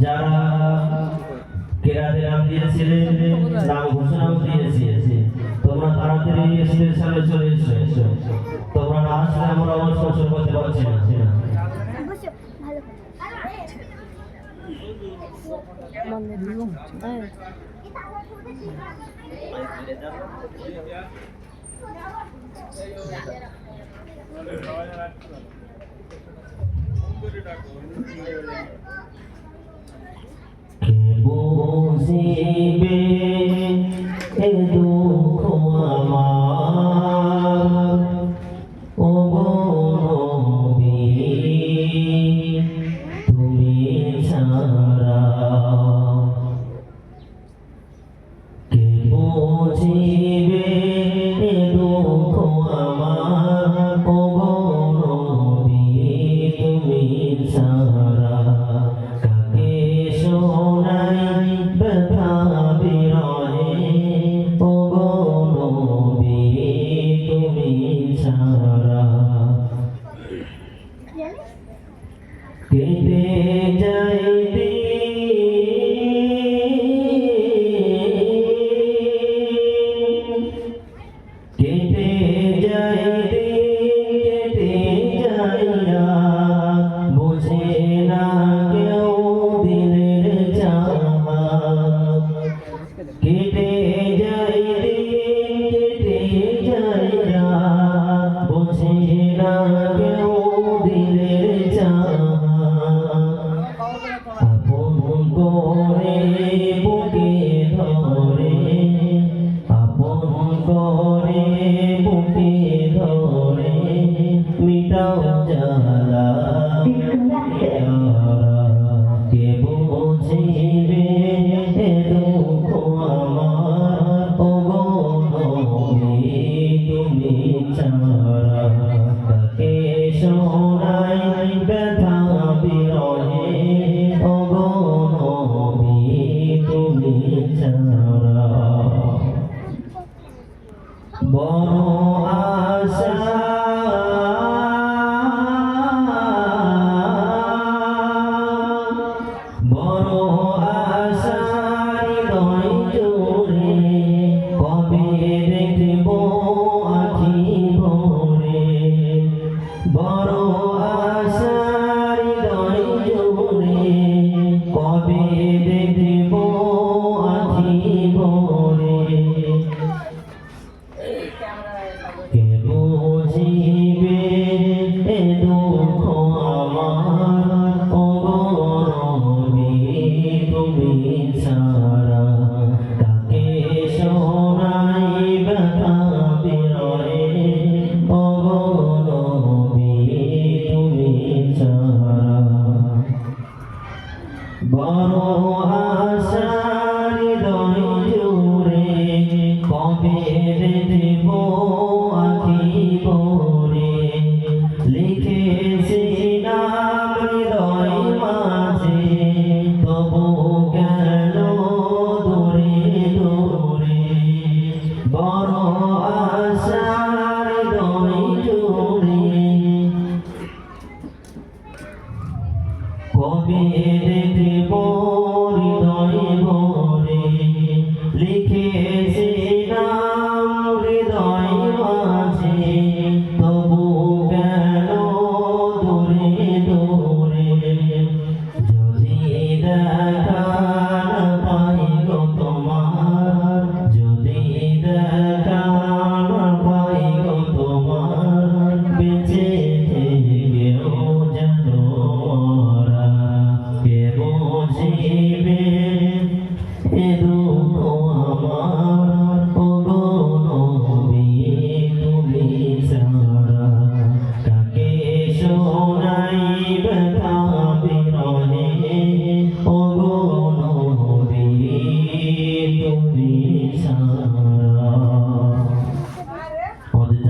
যারা কেরাতে নাম দিয়েছিলেন নাম ঘোষণাও দিয়েছে তোমরা তাড়াতাড়ি স্টেজের সামনে চলে এসো তোমরা না আসলে আমরা অবশ্য স্পর্শ করতে পারছি না বুঝিবে এ দুঃখ আমার ও নবী তুমি ছাড়া কে বুঝিবে এ দুঃখ আমার ও নবী তুমি ছাড়া কেটে যাইতে কেটে যাইতে কেটে যাইরা বুঝে না কেউ দিলের চাওয়া কেটে যাইতে কেটে যাইরা বুঝে না কেউ দিলের চাওয়া আপন করে বুকে ধরে আপন করে বুকে ধরে মিটাও জ্বালা কে বুঝিবে দুঃখ আমার ও নবী তুমি ছাড়া তাকে শোনাই ব্যথা বিরহে ও নবী তুমি ছাড়া বড় আশা বড় আশা হৃদয় জোরে কবে দেখব আখি ভরে বড় আশা হৃদয় জোরে কবে দেখব আখি ভরে কে বুঝিবে এ দুঃখ আমার ও নবী তুমি ছাড়া তাকে শোনাই ব্যথা বিরহে ও নবী তুমি ছাড়া বড় আশা হৃদয় জুড়ে কবে দেব আখি ভরে লিখেছি নাম হৃদয় মাঝে তবু গেল দূরে দূরে বড় আশা হৃদয় জুড়ে কবে দেখব